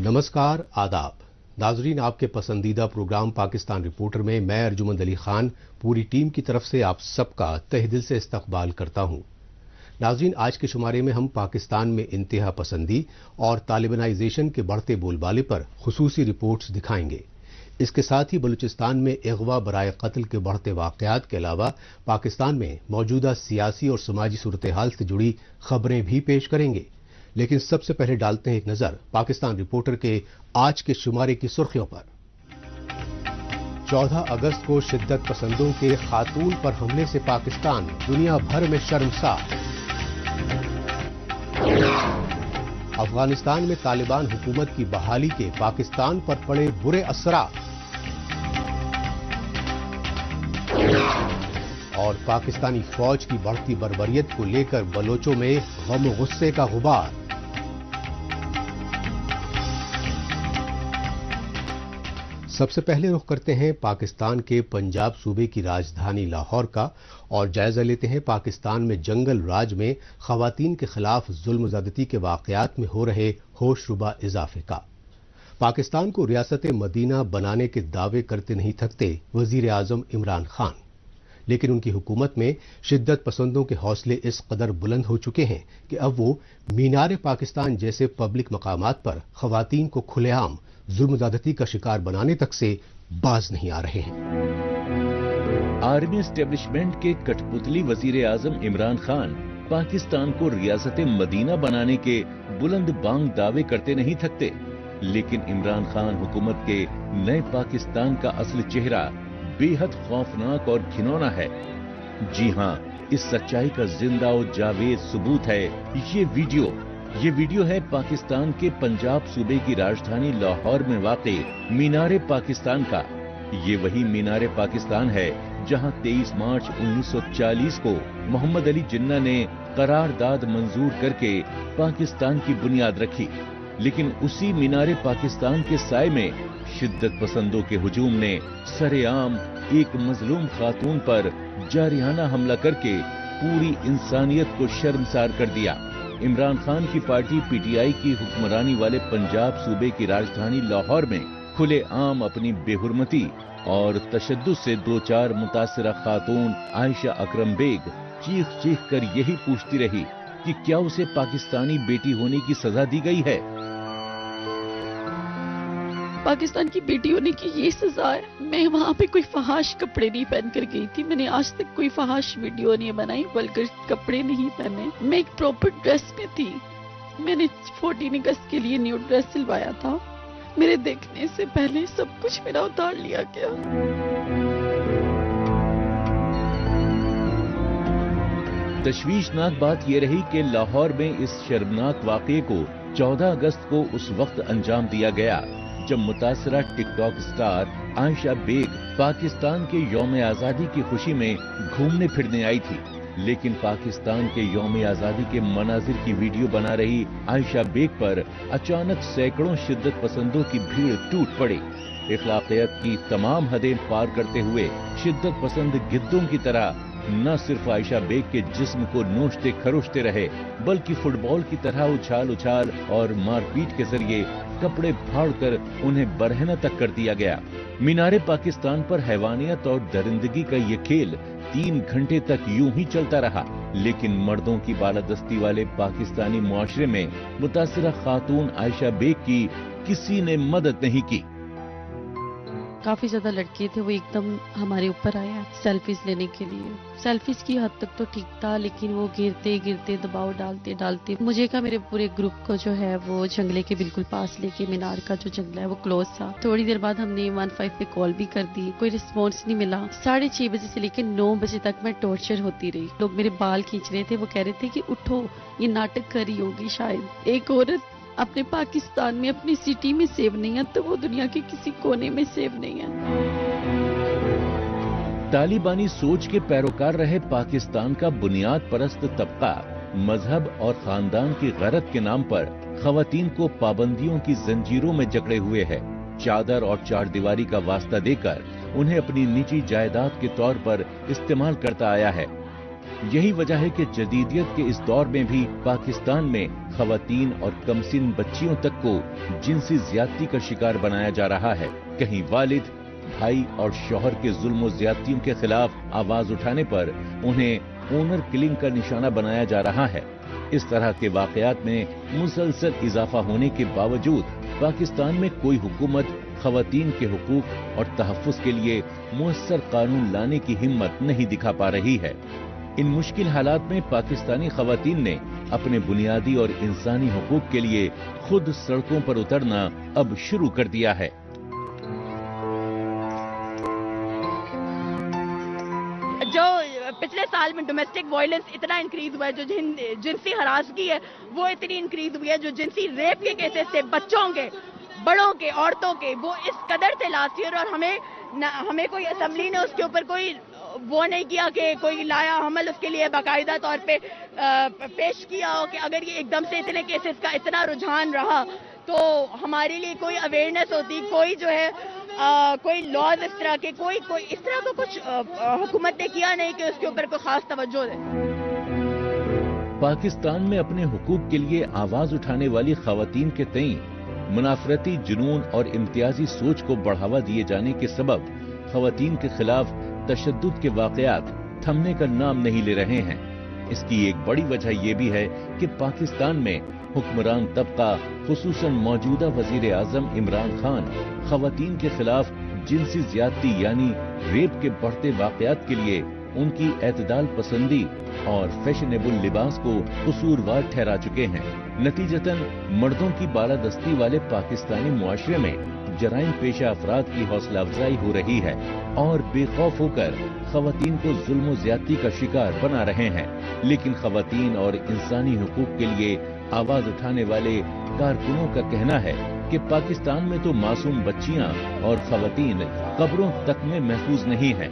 नमस्कार, आदाब। नाजरीन, आपके पसंदीदा प्रोग्राम पाकिस्तान रिपोर्टर में मैं अर्जुमंद अली खान पूरी टीम की तरफ से आप सबका तहे दिल से इस्तकबाल करता हूं। नाजरीन, आज के शुमारे में हम पाकिस्तान में इंतहा पसंदी और तालिबानाइजेशन के बढ़ते बोलबाले पर खुसूसी रिपोर्ट्स दिखाएंगे। इसके साथ ही बलूचिस्तान में अगवा बराए कत्ल के बढ़ते वाकयात के अलावा पाकिस्तान में मौजूदा सियासी और समाजी सूरत हाल से जुड़ी खबरें भी पेश करेंगे। लेकिन सबसे पहले डालते हैं एक नजर पाकिस्तान रिपोर्टर के आज के शुमारे की सुर्खियों पर। 14 अगस्त को शिद्दत पसंदों के खातून पर हमले से पाकिस्तान दुनिया भर में शर्मसार। अफगानिस्तान में तालिबान हुकूमत की बहाली के पाकिस्तान पर पड़े बुरे असरात। और पाकिस्तानी फौज की बढ़ती बर्बरियत को लेकर बलोचों में गम और गुस्से का गुबार। सबसे पहले रुख करते हैं पाकिस्तान के पंजाब सूबे की राजधानी लाहौर का और जायजा लेते हैं पाकिस्तान में जंगल राज में खवातीन के खिलाफ जुल्म ज़्यादती के वाकयात में हो रहे होशरुबा इजाफे का। पाकिस्तान को रियासत मदीना बनाने के दावे करते नहीं थकते वजीर आजम इमरान खान, लेकिन उनकी हुकूमत में शिद्दत पसंदों के हौसले इस कदर बुलंद हो चुके हैं कि अब वो मीनार पाकिस्तान जैसे पब्लिक मकामात पर खवातीन को खुलेआम जुल्म-ज़्यादती का शिकार बनाने तक से बाज नहीं आ रहे हैं। आर्मी एस्टेब्लिशमेंट के कठपुतली वजीर आजम इमरान खान पाकिस्तान को रियासत मदीना बनाने के बुलंद बांग दावे करते नहीं थकते, लेकिन इमरान खान हुकूमत के नए पाकिस्तान का असल चेहरा बेहद खौफनाक और घिनौना है। जी हां, इस सच्चाई का जिंदा और जावेद सबूत है ये वीडियो है पाकिस्तान के पंजाब सूबे की राजधानी लाहौर में वाक़े मीनार पाकिस्तान का। ये वही मीनार पाकिस्तान है जहां 23 मार्च 1940 को मोहम्मद अली जिन्ना ने करारदाद मंजूर करके पाकिस्तान की बुनियाद रखी। लेकिन उसी मीनार पाकिस्तान के साए में शिद्दत पसंदों के हुजूम ने सरेआम एक मजलूम खातून पर जारिहाना हमला करके पूरी इंसानियत को शर्मसार कर दिया। इमरान खान की पार्टी पीटीआई की हुक्मरानी वाले पंजाब सूबे की राजधानी लाहौर में खुले आम अपनी बेहुरमती और तशद्दुद से दो चार मुतासिरा खातून आयशा अकरम बेग चीख चीख कर यही पूछती रही कि क्या उसे पाकिस्तानी बेटी होने की सजा दी गई है। पाकिस्तान की बेटी होने की ये सजा है। मैं वहाँ पे कोई फहाश कपड़े नहीं पहन कर गई थी। मैंने आज तक कोई फहाश वीडियो नहीं बनाई, वल्गर कपड़े नहीं पहने। मैं एक प्रॉपर ड्रेस में थी। मैंने 14 अगस्त के लिए न्यू ड्रेस सिलवाया था। मेरे देखने से पहले सब कुछ मेरा उतार लिया गया। तशवीशनाक बात यह रही कि लाहौर में इस शर्मनाक वाक़े को 14 अगस्त को उस वक्त अंजाम दिया गया जब मुतासरा टिकटॉक स्टार आयशा बेग पाकिस्तान के यौम आज़ादी की खुशी में घूमने फिरने आई थी। लेकिन पाकिस्तान के यौम आज़ादी के मनाजिर की वीडियो बना रही आयशा बेग पर अचानक सैकड़ों शिद्दत पसंदों की भीड़ टूट पड़ी। इखलाकियत की तमाम हदें पार करते हुए शिद्दत पसंद गिद्धों की तरह न सिर्फ आयशा बेग के जिस्म को नोचते खरोचते रहे, बल्कि फुटबॉल की तरह उछाल उछाल और मारपीट के जरिए कपड़े फाड़कर उन्हें बरहना तक कर दिया गया। मीनारे पाकिस्तान पर हैवानियत और दरिंदगी का ये खेल 3 घंटे तक यूं ही चलता रहा, लेकिन मर्दों की बालादस्ती वाले पाकिस्तानी मुआशरे में मुतासिरा खातून आयशा बेग की किसी ने मदद नहीं की। काफी ज्यादा लड़के थे, वो एकदम हमारे ऊपर आया सेल्फीज लेने के लिए। सेल्फीज की हद तक तो ठीक था, लेकिन वो गिरते गिरते दबाव डालते डालते मुझे कहा मेरे पूरे ग्रुप को जो है वो जंगले के बिल्कुल पास लेके, मीनार का जो जंगला है वो क्लोज था। थोड़ी देर बाद हमने 15 पे कॉल भी कर दी, कोई रिस्पॉन्स नहीं मिला। 6:30 बजे से लेकर 9 बजे तक मैं टॉर्चर होती रही। लोग मेरे बाल खींच रहे थे, वो कह रहे थे कि उठो, ये नाटक कर रही होगी शायद। एक औरत अपने पाकिस्तान में अपनी सिटी में सेव नहीं है तो वो दुनिया के किसी कोने में सेव नहीं है। तालिबानी सोच के पैरोकार रहे पाकिस्तान का बुनियाद परस्त तबका मजहब और खानदान की गैरत के नाम पर खवातीन को पाबंदियों की जंजीरों में जकड़े हुए है। चादर और चार दीवारी का वास्ता देकर उन्हें अपनी निजी जायदाद के तौर पर इस्तेमाल करता आया है। یہی وجہ ہے کہ جدیدیت کے اس دور میں بھی پاکستان میں خواتین اور کمسن بچیوں تک کو جنسی زیادتی کا شکار بنایا جا رہا ہے۔ کہیں والد، بھائی اور شوہر کے ظلم و زیادتیوں کے خلاف آواز اٹھانے پر انہیں اونر کلنگ کا نشانہ بنایا جا رہا ہے۔ اس طرح کے واقعات میں مسلسل اضافہ ہونے کے باوجود پاکستان میں کوئی حکومت خواتین کے حقوق اور تحفظ کے لیے مؤثر قانون لانے کی ہمت نہیں دکھا پا رہی ہے۔ ان مشکل حالات میں پاکستانی خواتین نے اپنے بنیادی اور انسانی حقوق کے لیے خود سڑکوں پر اترنا اب شروع کر دیا ہے۔ جو پچھلے سال میں ڈومیسٹک وائلنس اتنا انکریز ہوا ہے، جو جنسی ہراسگی ہے وہ اتنی انکریز ہوئی ہے، جو جنسی ریپ کے کیسز تھے بچوں کے، بڑوں کے، عورتوں کے، وہ اس قدر تھے لاسٹ ایئر، اور ہمیں کوئی اسمبلی نے اس کے اوپر کوئی وہ نہیں کیا کہ کوئی لایا عمل اس کے لیے باقاعدہ طور پہ پیش کیا ہو کہ اگر یہ ایک دم سے اتنے کیسز کا اتنا رجحان رہا تو ہمارے لیے کوئی اویئرنیس ہوتی، کوئی جو ہے کوئی لاز اس طرح کے کوئی اس طرح کا کچھ حکومت نے کیا نہیں کہ اس کے اوپر کوئی خاص توجہ دے۔ پاکستان میں اپنے حقوق کے لیے آواز اٹھانے والی خواتین کے تئیں منافرتی جنون اور امتیازی سوچ کو بڑھاوا دیے جانے کے سبب خواتین کے خلاف تشدد کے واقعات تھمنے کا نام نہیں لے رہے ہیں۔ اس کی ایک بڑی وجہ یہ بھی ہے کہ پاکستان میں حکمران طبقہ خصوصاً موجودہ وزیر اعظم عمران خان خواتین کے خلاف جنسی زیادتی یعنی ریپ کے بڑھتے واقعات کے لیے ان کی اعتدال پسندی اور فیشنیبل لباس کو قصوروار ٹھہرا چکے ہیں۔ نتیجتاً مردوں کی بالادستی والے پاکستانی معاشرے میں جرائم پیشہ افراد کی حوصلہ افزائی ہو رہی ہے اور بے خوف ہو کر خواتین کو ظلم و زیادتی کا شکار بنا رہے ہیں۔ لیکن خواتین اور انسانی حقوق کے لیے آواز اٹھانے والے کارکنوں کا کہنا ہے کہ پاکستان میں تو معصوم بچیاں اور خواتین قبروں تک میں محفوظ نہیں ہیں۔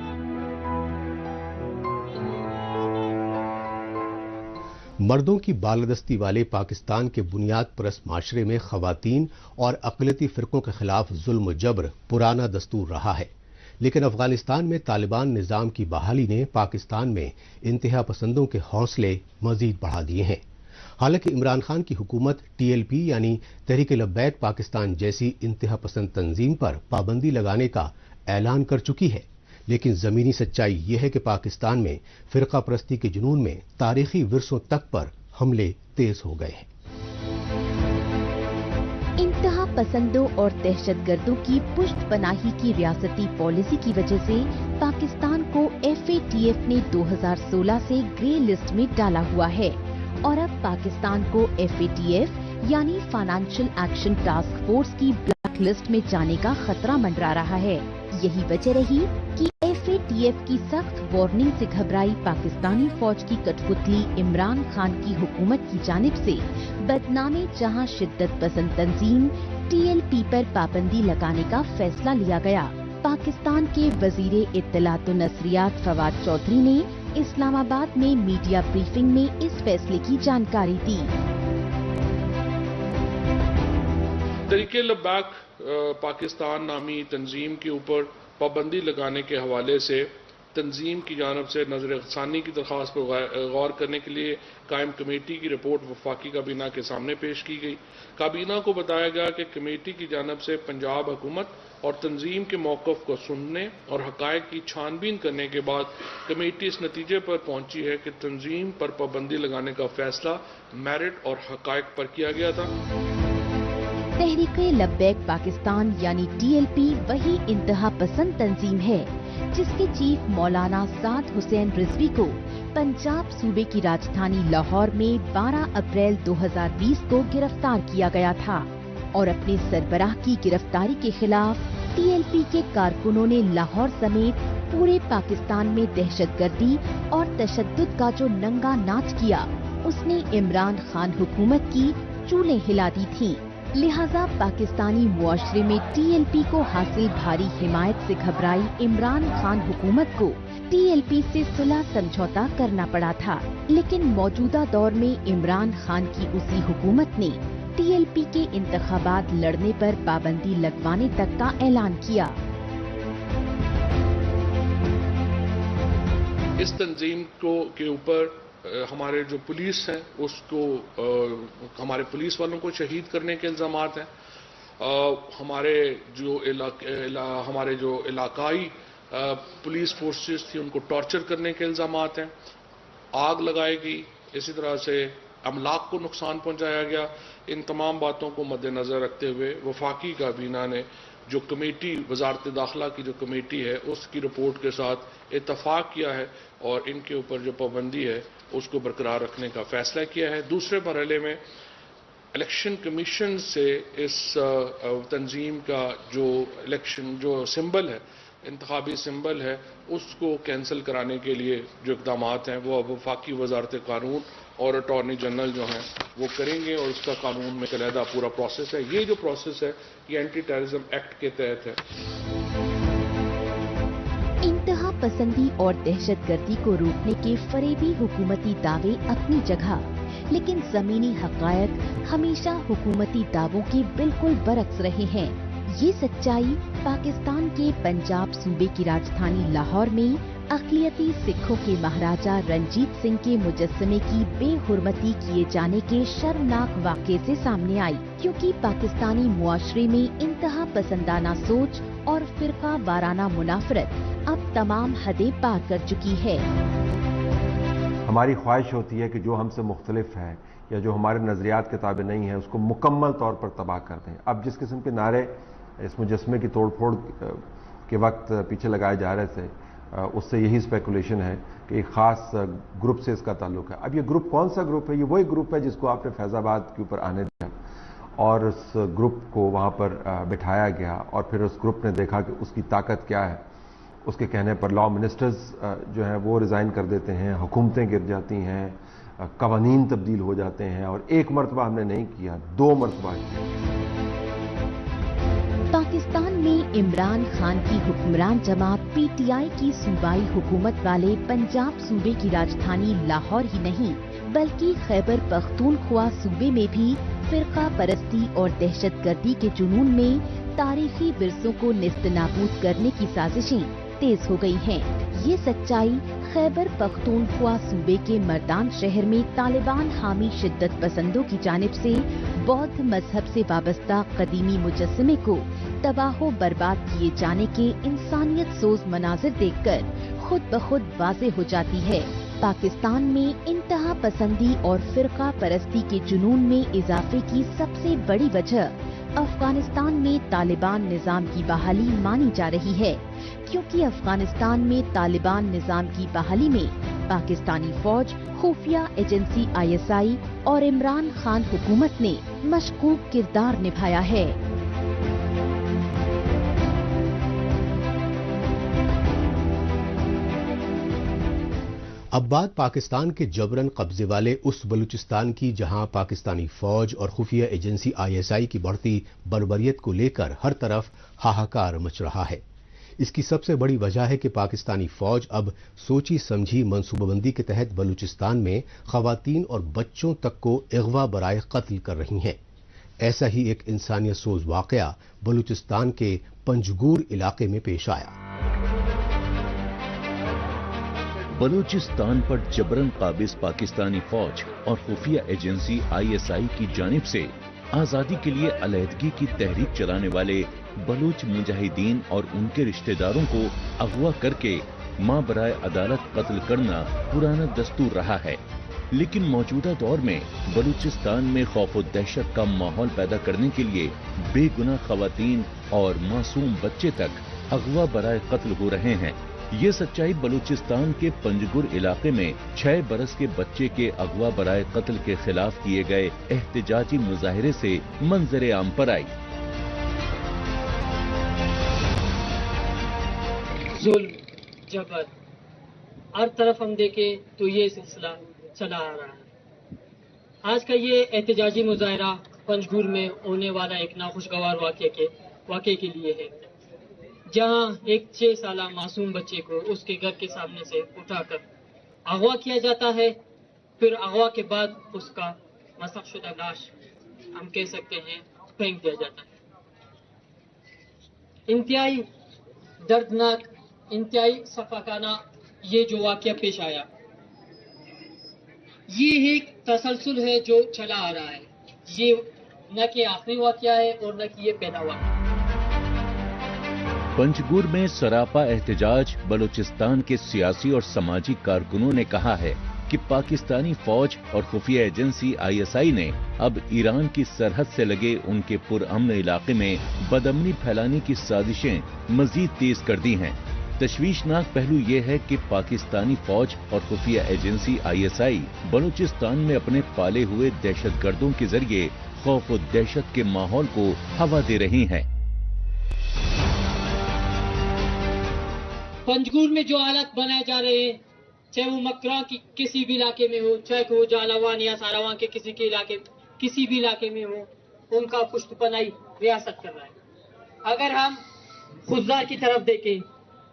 مردوں کی بالادستی والے پاکستان کے بنیاد پرست معاشرے میں خواتین اور اقلیتی فرقوں کے خلاف ظلم و جبر پرانا دستور رہا ہے، لیکن افغانستان میں طالبان نظام کی بحالی نے پاکستان میں انتہا پسندوں کے حوصلے مزید بڑھا دیے ہیں۔ حالانکہ عمران خان کی حکومت TLP یعنی تحریک لبیک پاکستان جیسی انتہا پسند تنظیم پر پابندی لگانے کا اعلان کر چکی ہے، لیکن زمینی سچائی یہ ہے کہ پاکستان میں فرقہ پرستی کے جنون میں تاریخی ورثوں تک پر حملے تیز ہو گئے ہیں۔ انتہا پسندوں اور دہشت گردوں کی پشت پناہی کی ریاستی پالیسی کی وجہ سے پاکستان کو FATF نے 2016 سے گرے لسٹ میں ڈالا ہوا ہے اور اب پاکستان کو FATF یعنی فائنانشل ایکشن ٹاسک فورس کی بلیک لسٹ میں جانے کا خطرہ منڈرا رہا ہے۔ یہی وجہ رہی کہ FATF کی سخت وارننگ سے گھبرائی پاکستانی فوج کی کٹپتلی عمران خان کی حکومت کی جانب سے بدنام جہاں شدت پسند تنظیم TLP پر پابندی لگانے کا فیصلہ لیا گیا۔ پاکستان کے وزیر اطلاعات و نشریات فواد چودھری نے اسلام آباد میں میڈیا بریفنگ میں اس فیصلے کی جانکاری دی۔ تحریک لبیک پاکستان نامی تنظیم کے اوپر پابندی لگانے کے حوالے سے تنظیم کی جانب سے نظر ثانی کی درخواست پر غور کرنے کے لیے قائم کمیٹی کی رپورٹ وفاقی کابینہ کے سامنے پیش کی گئی۔ کابینہ کو بتایا گیا کہ کمیٹی کی جانب سے پنجاب حکومت اور تنظیم کے موقف کو سننے اور حقائق کی چھان بین کرنے کے بعد کمیٹی اس نتیجے پر پہنچی ہے کہ تنظیم پر پابندی لگانے کا فیصلہ میرٹ اور حقائق پر کیا گیا تھا۔ تحریک لبیک پاکستان یعنی TLP وہی انتہا پسند تنظیم ہے جس کے چیف مولانا سعد حسین رضوی کو پنجاب صوبے کی راجدھانی لاہور میں 12 اپریل 2020 کو گرفتار کیا گیا تھا اور اپنے سربراہ کی گرفتاری کے خلاف TLP کے کارکنوں نے لاہور سمیت پورے پاکستان میں دہشت گردی اور تشدد کا جو ننگا ناچ کیا اس نے عمران خان حکومت کی چولیں ہلا دی تھیں۔ لہذا پاکستانی معاشرے میں TLP کو حاصل بھاری حمایت سے گھبرائی عمران خان حکومت کو TLP سے صلح سمجھوتا کرنا پڑا تھا، لیکن موجودہ دور میں عمران خان کی اسی حکومت نے TLP کے انتخابات لڑنے پر پابندی لگوانے تک کا اعلان کیا۔ اس تنظیم کے اوپر ہمارے جو پولیس ہیں اس کو ہمارے پولیس والوں کو شہید کرنے کے الزامات ہیں. ہمارے جو علاقائی پولیس فورسز تھی ان کو ٹارچر کرنے کے الزامات ہیں. آگ لگائی گئی, اسی طرح سے املاک کو نقصان پہنچایا گیا. ان تمام باتوں کو مد نظر رکھتے ہوئے وفاقی کابینہ نے جو کمیٹی وزارت داخلہ کی جو کمیٹی ہے اس کی رپورٹ کے ساتھ اتفاق کیا ہے اور ان کے اوپر جو پابندی ہے اس کو برقرار رکھنے کا فیصلہ کیا ہے. دوسرے مرحلے میں الیکشن کمیشن سے اس تنظیم کا جو سمبل ہے, انتخابی سمبل ہے, اس کو کینسل کرانے کے لیے جو اقدامات ہیں وہ وفاقی وزارت قانون اور اٹارنی جنرل جو ہیں وہ کریں گے, اور اس کا قانون میں علیحدہ پورا پروسیس ہے. یہ جو پروسیس ہے یہ اینٹی ٹیررزم ایکٹ کے تحت ہے. انتہا پسندی اور دہشت گردی کو روکنے کے فریبی حکومتی دعوے اپنی جگہ، لیکن زمینی حقائق ہمیشہ حکومتی دعووں کے بالکل برعکس رہے ہیں. یہ سچائی پاکستان کے پنجاب صوبے کی راجدھانی لاہور میں اقلیتی سکھوں کے مہاراجہ رنجیت سنگھ کے مجسمے کی بے حرمتی کیے جانے کے شرمناک واقعے سے سامنے آئی، کیونکہ پاکستانی معاشرے میں انتہا پسندانہ سوچ اور فرقہ وارانہ منافرت اب تمام حدیں پار کر چکی ہے. ہماری خواہش ہوتی ہے کہ جو ہم سے مختلف ہے یا جو ہمارے نظریات کے تابع نہیں ہے اس کو مکمل طور پر تباہ کر دیں. اب جس قسم کے نعرے اس مجسمے کی توڑ پھوڑ کے وقت پیچھے لگائے جا رہے تھے اس سے یہی اسپیکولیشن ہے کہ ایک خاص گروپ سے اس کا تعلق ہے. اب یہ گروپ کون سا گروپ ہے؟ یہ وہی گروپ ہے جس کو آپ نے فیض آباد کے اوپر آنے دیا اور اس گروپ کو وہاں پر بٹھایا گیا اور پھر اس گروپ نے دیکھا کہ اس کی طاقت کیا ہے. اس کے کہنے پر لا منسٹرز جو ہیں وہ ریزائن کر دیتے ہیں, حکومتیں گر جاتی ہیں, قوانین تبدیل ہو جاتے ہیں, اور ایک مرتبہ ہم نے نہیں کیا, 2 مرتبہ کیا. پاکستان میں عمران خان کی حکمران جماعت پی ٹی آئی کی صوبائی حکومت والے پنجاب صوبے کی راجدھانی لاہور ہی نہیں بلکہ خیبر پختونخوا صوبے میں بھی فرقہ پرستی اور دہشت گردی کے جنون میں تاریخی ورثوں کو نیست نابود کرنے کی سازشیں تیز ہو گئی ہیں. یہ سچائی خیبر پختونخوا صوبے کے مردان شہر میں طالبان حامی شدت پسندوں کی جانب سے بودھ مذہب سے وابستہ قدیمی مجسمے کو تباہ و برباد کیے جانے کے انسانیت سوز مناظر دیکھ کر خود بخود واضح ہو جاتی ہے. پاکستان میں انتہا پسندی اور فرقہ پرستی کے جنون میں اضافے کی سب سے بڑی وجہ افغانستان میں طالبان نظام کی بحالی مانی جا رہی ہے، کیونکہ افغانستان میں طالبان نظام کی بحالی میں پاکستانی فوج، خفیہ ایجنسی ISI اور عمران خان حکومت نے مشکوک کردار نبھایا ہے. اب بات پاکستان کے جبرن قبضے والے اس بلوچستان کی جہاں پاکستانی فوج اور خفیہ ایجنسی ISI کی بڑھتی بربریت کو لے کر ہر طرف ہاہاکار مچ رہا ہے. اس کی سب سے بڑی وجہ ہے کہ پاکستانی فوج اب سوچی سمجھی منصوبہ بندی کے تحت بلوچستان میں خواتین اور بچوں تک کو اغوا برائے قتل کر رہی ہیں. ایسا ہی ایک انسانیت سوز واقعہ بلوچستان کے پنجگور علاقے میں پیش آیا. بلوچستان پر جبرن قابض پاکستانی فوج اور خفیہ ایجنسی ISI کی جانب سے آزادی کے لیے علیحدگی کی تحریک چلانے والے بلوچ مجاہدین اور ان کے رشتہ داروں کو اغوا کر کے ماں برائے عدالت قتل کرنا پرانا دستور رہا ہے. لیکن موجودہ دور میں بلوچستان میں خوف و دہشت کا ماحول پیدا کرنے کے لیے بے گناہ خواتین اور معصوم بچے تک اغوا برائے قتل ہو رہے ہیں. یہ سچائی بلوچستان کے پنجگور علاقے میں 6 برس کے بچے کے اغوا برائے قتل کے خلاف کیے گئے احتجاجی مظاہرے سے منظر عام پر آئی. ظلم، جبر، ہر طرف ہم دیکھیں تو یہ سلسلہ چلا آ رہا ہے. آج کا یہ احتجاجی مظاہرہ پنجگور میں ہونے والا ایک ناخوشگوار واقعے کے لیے ہے، جہاں ایک 6 سالہ معصوم بچے کو اس کے گھر کے سامنے سے اٹھا کر اغوا کیا جاتا ہے. پھر اغوا کے بعد اس کا مسخ شدہ لاش ہم کہہ سکتے ہیں پھینک دیا جاتا ہے. انتہائی دردناک، انتہائی صفاقانہ ये जो वाकया पेश आया, ये एक तसलसल है जो चला आ रहा है। ये न कि आखिरी वाकया है और न कि ये पहला हुआ है। पंजगुर में सरापा एहतजाज बलूचिस्तान के सियासी और सामाजिक कारकुनों ने कहा है कि पाकिस्तानी फौज और खुफिया एजेंसी ISI ने अब ईरान की सरहद से लगे उनके पुरअमन इलाके में बदअमनी फैलाने की साजिशें मजीद तेज कर दी हैं। तशवीशनाक पहलू ये है कि पाकिस्तानी फौज और खुफिया एजेंसी ISI बलूचिस्तान में अपने पाले हुए दहशतगर्दों के जरिए खौफ और दहशत के माहौल को हवा दे रही हैं। पंजगुर में जो हालात बनाए जा रहे हैं, चाहे वो मकरा की किसी भी इलाके में हो, चाहे वो जालावान या सारावान के किसी भी इलाके में हो, उनका पुष्टपनाई रियासत कर रहा है। अगर हम खुददार की तरफ देखें,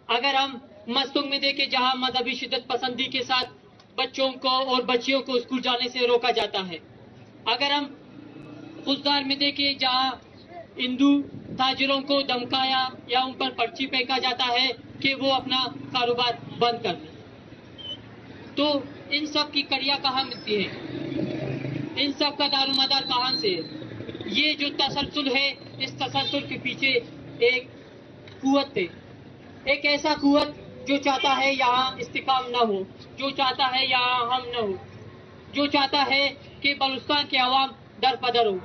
अगर हम मस्तुंग में देखें जहां मजहबी शिद्दत पसंदी के साथ बच्चों को और बच्चियों को स्कूल जाने से रोका जाता है, अगर हम खुददार में देखें जहां हिंदू ताजिरों को धमकाया या उन पर पर्ची फेंका जाता है कि वो अपना कारोबार बंद कर दें, तो इन सब की कड़ियां कहाँ मिलती है? इन सब का दारोमदार कहाँ से है? ये जो तसलसल है, इस तसलसल के पीछे एक कुव्वत है, एक ऐसा कुव्वत जो चाहता है यहाँ इस्तिकाम न हो, जो चाहता है यहाँ हम न हो, जो चाहता है कि बलूचिस्तान के अवाम दरपदर हो।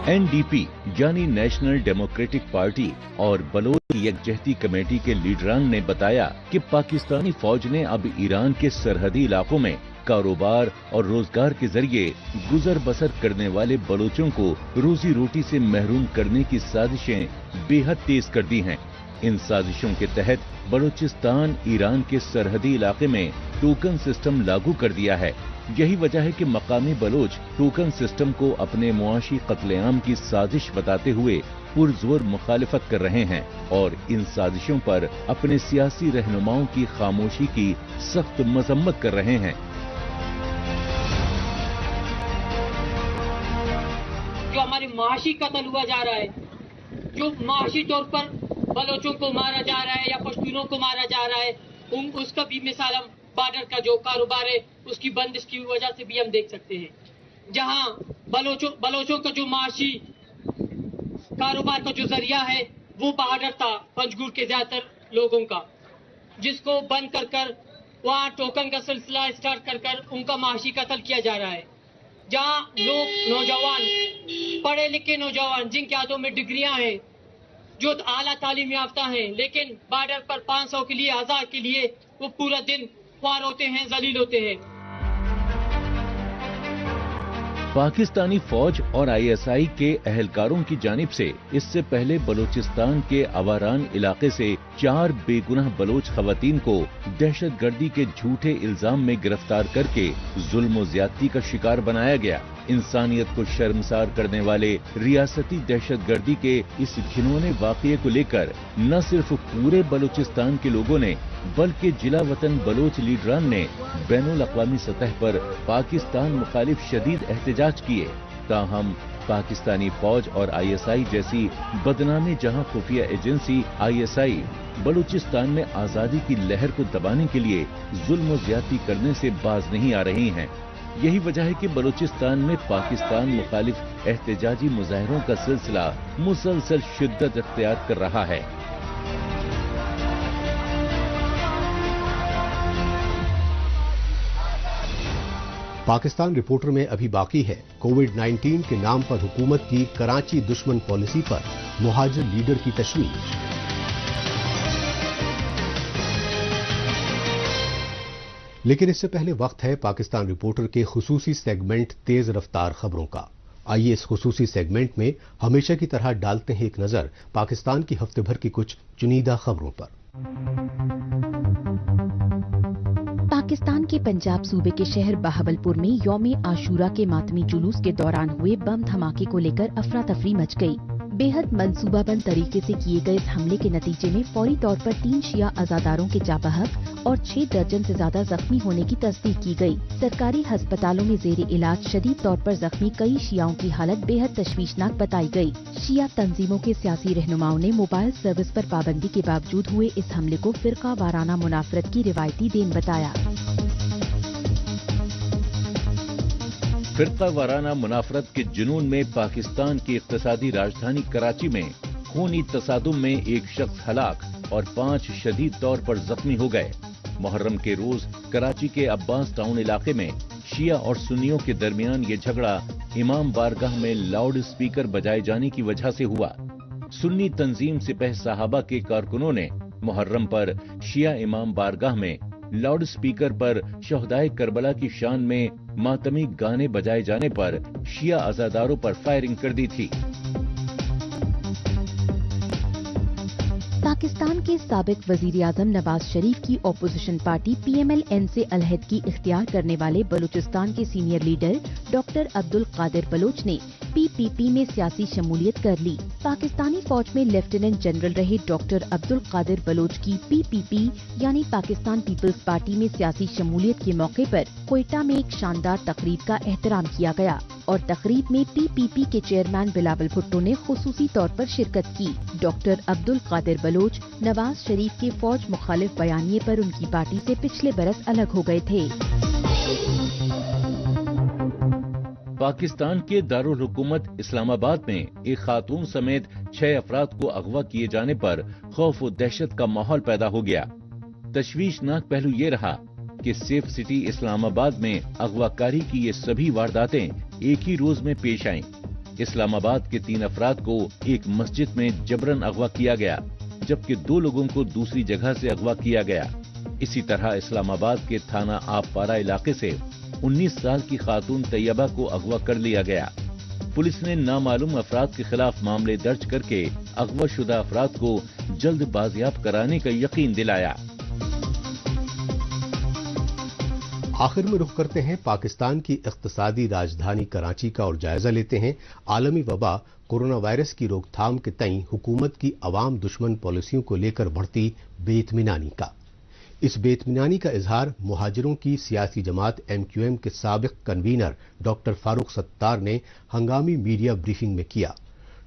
NDP यानी नेशनल डेमोक्रेटिक पार्टी और बलोच यकजहती कमेटी के लीडरान ने बताया कि पाकिस्तानी फौज ने अब ईरान के सरहदी इलाकों में कारोबार और रोजगार के जरिए गुजर बसर करने वाले बलोचों को रोजी रोटी से महरूम करने की साजिशें बेहद तेज कर दी हैं। इन साजिशों के तहत बलूचिस्तान ईरान के सरहदी इलाके में टोकन सिस्टम लागू कर दिया है। यही वजह है कि मकामी बलोच टोकन सिस्टम को अपने मुआशी कत्लेआम की साजिश बताते हुए पुरजोर मुखालिफत कर रहे हैं और इन साजिशों पर अपने सियासी रहनुमाओं की खामोशी की सख्त मजम्मत कर रहे हैं। जो हमारे मुआशी कत्ल हुआ जा रहा है, जो मुआशी तौर पर बलोचों को मारा जा रहा है या पश्तूनों को मारा जा रहा है, उसका भी मिसाल हम बॉर्डर का जो कारोबार है उसकी बंदिश की वजह से भी हम देख सकते हैं। जहां बलोचों का जो माशी कारोबार का जो जरिया है वो बॉर्डर था पंजगुर के ज्यादातर लोगों का, जिसको बंद कर वहां टोकन का सिलसिला स्टार्ट कर उनका माशी कत्ल किया जा रहा है। जहां लोग नौजवान, पढ़े लिखे नौजवान जिनके हाथों में डिग्रियां हैं, जो आला तालीम याफ्ता हैं, लेकिन बॉर्डर पर 500 के लिए, 1000 के लिए वो पूरा दिन ख्वार होते हैं, जलील होते हैं। पाकिस्तानी फौज और ISI के अहलकारों की जानिब से इससे पहले बलूचिस्तान के अवारान इलाके से 4 बेगुनाह बलोच खवातीन को दहशतगर्दी के झूठे इल्जाम में गिरफ्तार करके जुल्म और ज्यादती का शिकार बनाया गया। इंसानियत को शर्मसार करने वाले रियासती दहशतगर्दी के इस घिनौने वाकये को लेकर न सिर्फ पूरे बलूचिस्तान के लोगों ने बल्कि जिला वतन बलोच लीडरान ने बैनुल अक़वामी सतह पर पाकिस्तान मुखालिफ शदीद एहतजाज किए। ताहम पाकिस्तानी फौज और ISI जैसी बदनामी जहां खुफिया एजेंसी ISI बलूचिस्तान में आजादी की लहर को दबाने के लिए जुल्म और ज्यादती करने से बाज नहीं आ रही हैं। यही वजह है कि बलूचिस्तान में पाकिस्तान मुखालिफ एहतजाजी मुजाहरों का सिलसिला मुसलसल शिद्दत इख्तियार कर रहा है। पाकिस्तान रिपोर्टर में अभी बाकी है कोविड-19 के नाम पर हुकूमत की कराची दुश्मन पॉलिसी पर मुहाजिर लीडर की तशवीश। लेकिन इससे पहले वक्त है पाकिस्तान रिपोर्टर के खुसूसी सेगमेंट तेज रफ्तार खबरों का। आइए इस खुसूसी सेगमेंट में हमेशा की तरह डालते हैं एक नजर पाकिस्तान की हफ्ते भर की कुछ चुनिंदा खबरों पर। पाकिस्तान के पंजाब सूबे के शहर बहावलपुर में यौम आशूरा के मातमी जुलूस के दौरान हुए बम धमाके को लेकर अफरा तफरी मच गई। बेहद मंसूबाबंद तरीके से किए गए इस हमले के नतीजे में फौरी तौर पर 3 शिया अज़ादारों के जाँ बहक और 6 दर्जन से ज्यादा जख्मी होने की तस्दीक की गई। सरकारी अस्पतालों में जेर इलाज शदीद तौर पर जख्मी कई शियाओं की हालत बेहद तशवीशनाक बताई गई। शिया तंजीमों के सियासी रहनुमाओं ने मोबाइल सर्विस पर पाबंदी के बावजूद हुए इस हमले को फिरका वाराना मुनाफरत की रिवायती देन बताया। फिरका वाराना मुनाफरत के जुनून में पाकिस्तान की इक्तिसादी राजधानी कराची में खूनी तसादुम में एक शख्स हलाक और 5 शदीद तौर पर जख्मी हो गए। मुहर्रम के रोज कराची के अब्बास टाउन इलाके में शिया और सुन्नियों के दरमियान ये झगड़ा इमाम बारगाह में लाउड स्पीकर बजाए जाने की वजह से हुआ। सुन्नी तंजीम सिपह साहबा के कारकुनों ने मुहर्रम पर शिया इमाम बारगाह में लाउड स्पीकर पर शहदाए करबला की शान में मातमी गाने बजाए जाने पर शिया अज़ादारों पर फायरिंग कर दी थी। पाकिस्तान के साबिक वजीर आजम नवाज शरीफ की अपोजिशन पार्टी PMLN से अलहदगी इख्तियार करने वाले बलूचिस्तान के senior leader doctor Abdul Qadir Baloch ने PPP में सियासी शमूलियत कर ली। पाकिस्तानी फौज में लेफ्टिनेंट जनरल रहे डॉक्टर अब्दुल कादिर बलोच की PPP यानी पाकिस्तान पीपल्स पार्टी में सियासी शमूलियत के मौके पर कोयटा में एक शानदार तकरीब का एहतराम किया गया और तकरीब में PPP के चेयरमैन बिलावल भुट्टो ने खुसूसी तौर पर शिरकत की। डॉक्टर अब्दुल कादिर बलोच नवाज शरीफ के फौज मुखालिफ बयानिए पर उनकी पार्टी से पिछले बरस अलग हो गए थे। पाकिस्तान के दारुल हुकूमत इस्लामाबाद में एक खातून समेत 6 अफराद को अगवा किए जाने पर खौफ और दहशत का माहौल पैदा हो गया। तशवीशनाक पहलू ये रहा कि सेफ सिटी इस्लामाबाद में अगवाकारी की ये सभी वारदातें एक ही रोज में पेश आईं। इस्लामाबाद के 3 अफराद को एक मस्जिद में जबरन अगवा किया गया, जबकि 2 लोगों को दूसरी जगह से अगवा किया गया। इसी तरह इस्लामाबाद के थाना आपपारा इलाके से 19 साल की खातून तैयबा को अगवा कर लिया गया। पुलिस ने नामालूम अफराद के खिलाफ मामले दर्ज करके अगवा शुदा अफराद को जल्द बाजियाब कराने का यकीन दिलाया। आखिर में रुख करते हैं पाकिस्तान की इक्तिसादी राजधानी कराची का और जायजा लेते हैं आलमी वबा कोरोना वायरस की रोकथाम के तई हुकूमत की अवाम दुश्मन पॉलिसियों को लेकर बढ़ती बेइत्मीनानी का। इस बेइत्मीनानी का इजहार मुहाजिरों की सियासी जमात MQM के साबिक कन्वीनर डॉक्टर फारूक सत्तार ने हंगामी मीडिया ब्रीफिंग में किया।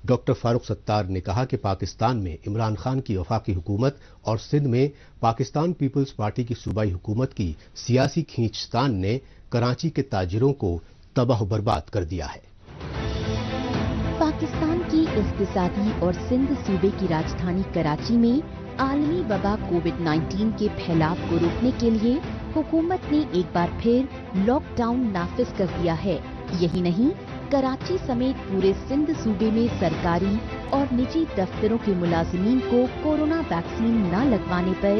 डॉक्टर फारूक सत्तार ने कहा कि पाकिस्तान में इमरान खान की वफाकी हुकूमत और सिंध में पाकिस्तान पीपल्स पार्टी की सूबाई हुकूमत की सियासी खींचतान ने कराची के ताजिरों को तबाह बर्बाद कर दिया है। पाकिस्तान की इक्तिसादी और सिंध सूबे की राजधानी कराची में आलमी वबा कोविड-19 के फैलाव को रोकने के लिए हुकूमत ने एक बार फिर लॉकडाउन नाफिज कर दिया है। यही नहीं, कराची समेत पूरे सिंध सूबे में सरकारी और निजी दफ्तरों के मुलाजिमीन को कोरोना वैक्सीन न लगवाने पर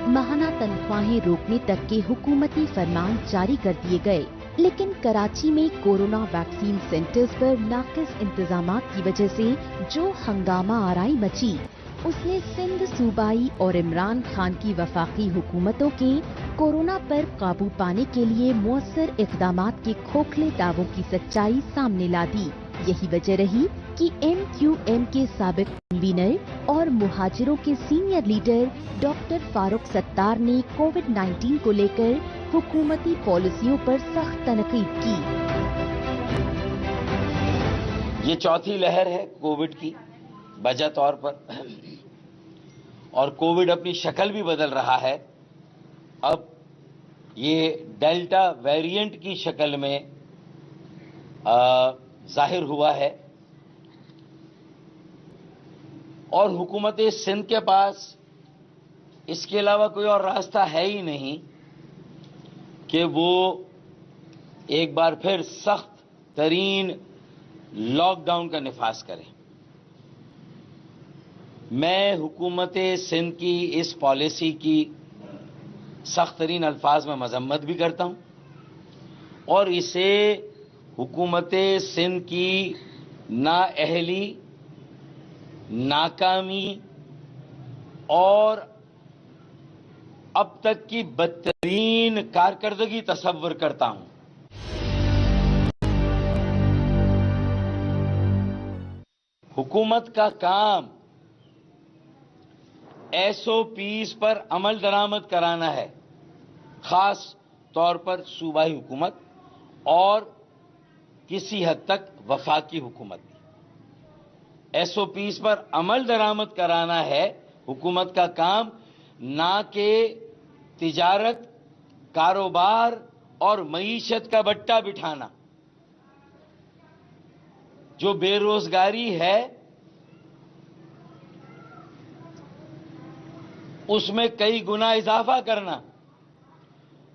माहाना तनख्वाहें रोकने तक के हुकूमती फरमान जारी कर दिए गए। लेकिन कराची में कोरोना वैक्सीन सेंटर्स पर नाकिस इंतजामात की वजह से जो हंगामा आराई मची, उसने सिंध सूबाई और इमरान खान की वफाकी हुकूमतों के कोरोना पर काबू पाने के लिए मुअस्सर इक़दामात के खोखले दावों की सच्चाई सामने ला दी। यही वजह रही कि MQM के साबिक कन्वीनर और मुहाजिरों के senior leader doctor Farooq Sattar ने कोविड-19 को लेकर हुकूमती पॉलिसियों पर सख्त तनकीद की। ये चौथी लहर है कोविड की वजह तौर पर, और कोविड अपनी शक्ल भी बदल रहा है। अब ये डेल्टा वेरिएंट की शक्ल में जाहिर हुआ है और हुकूमत सिंध के पास इसके अलावा कोई और रास्ता है ही नहीं कि वो एक बार फिर सख्त तरीन लॉकडाउन का निफाज करें। मैं हुकूमत सिंध की इस पॉलिसी की सख्त तरीन अल्फाज में मजम्मत भी करता हूं और इसे हुकूमत सिंध की नाअहली, नाकामी और अब तक की बदतरीन कारकर्दगी तसव्वुर करता हूं। हुकूमत का काम SOPs पर अमल दरामद कराना है, खास तौर पर सूबाई हुकूमत और किसी हद तक वफाकी हुकूमत। SOPs पर अमल दरामद कराना है हुकूमत का काम, ना कि तिजारत, कारोबार और मईशत का बट्टा बिठाना। जो बेरोजगारी है उसमें कई गुना इजाफा करना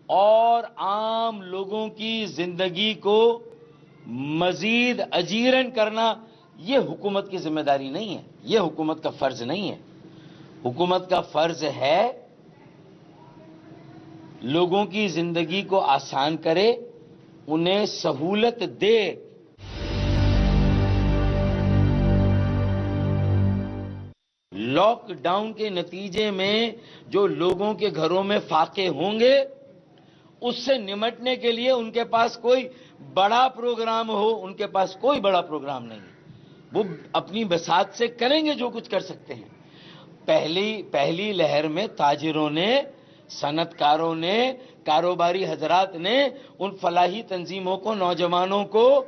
और आम लोगों की जिंदगी को मजीद अजीरन करना, यह हुकूमत की जिम्मेदारी नहीं है, यह हुकूमत का फर्ज नहीं है। हुकूमत का फर्ज है लोगों की जिंदगी को आसान करे, उन्हें सहूलत दे। लॉकडाउन के नतीजे में जो लोगों के घरों में फाके होंगे, उससे निमटने के लिए उनके पास कोई बड़ा प्रोग्राम हो, उनके पास कोई बड़ा प्रोग्राम नहीं। वो अपनी बसात से करेंगे जो कुछ कर सकते हैं। पहली लहर में ताजिरों ने, सनतकारों ने, कारोबारी हजरात ने उन फलाही तंजीमों को, नौजवानों को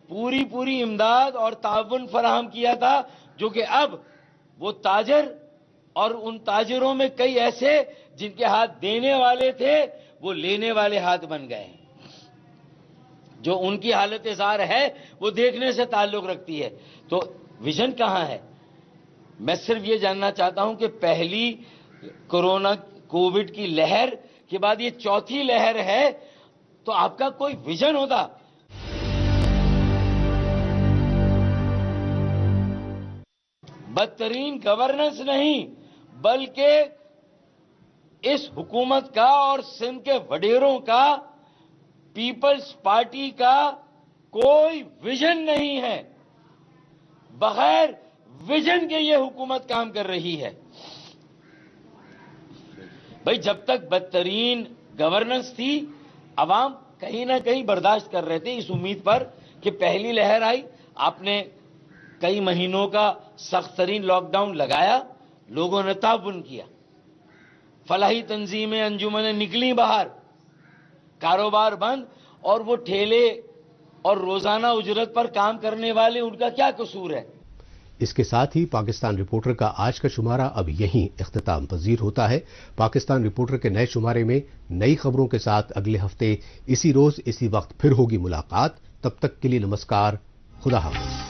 पूरी इमदाद और ताउन फराहम किया था, जो कि अब वो ताजर और उन ताजरों में कई ऐसे जिनके हाथ देने वाले थे, वो लेने वाले हाथ बन गए। जो उनकी हालत ज़ार है वो देखने से ताल्लुक रखती है। तो विजन कहां है? मैं सिर्फ ये जानना चाहता हूं कि पहली कोविड की लहर के बाद ये चौथी लहर है, तो आपका कोई विजन होता। बदतरीन गवर्नेंस नहीं, बल्कि इस हुकूमत का और सिंध के वडेरों का, पीपल्स पार्टी का कोई विजन नहीं है। बगैर विजन के ये हुकूमत काम कर रही है। भाई, जब तक बदतरीन गवर्नेंस थी, अवाम कहीं ना कहीं बर्दाश्त कर रहे थे इस उम्मीद पर कि पहली लहर आई, आपने कई महीनों का सख्त तरीन लॉकडाउन लगाया, लोगों ने ताउन किया, फलाही तंजीमें, अंजुमनें निकली बाहर, कारोबार बंद, और वो ठेले और रोजाना उजरत पर काम करने वाले, उनका क्या कसूर है? इसके साथ ही पाकिस्तान रिपोर्टर का आज का शुमारा अब यहीं इख्तिताम पजीर होता है। पाकिस्तान रिपोर्टर के नए शुमारे में नई खबरों के साथ अगले हफ्ते इसी रोज इसी वक्त फिर होगी मुलाकात। तब तक के लिए नमस्कार, खुदा हाफिज।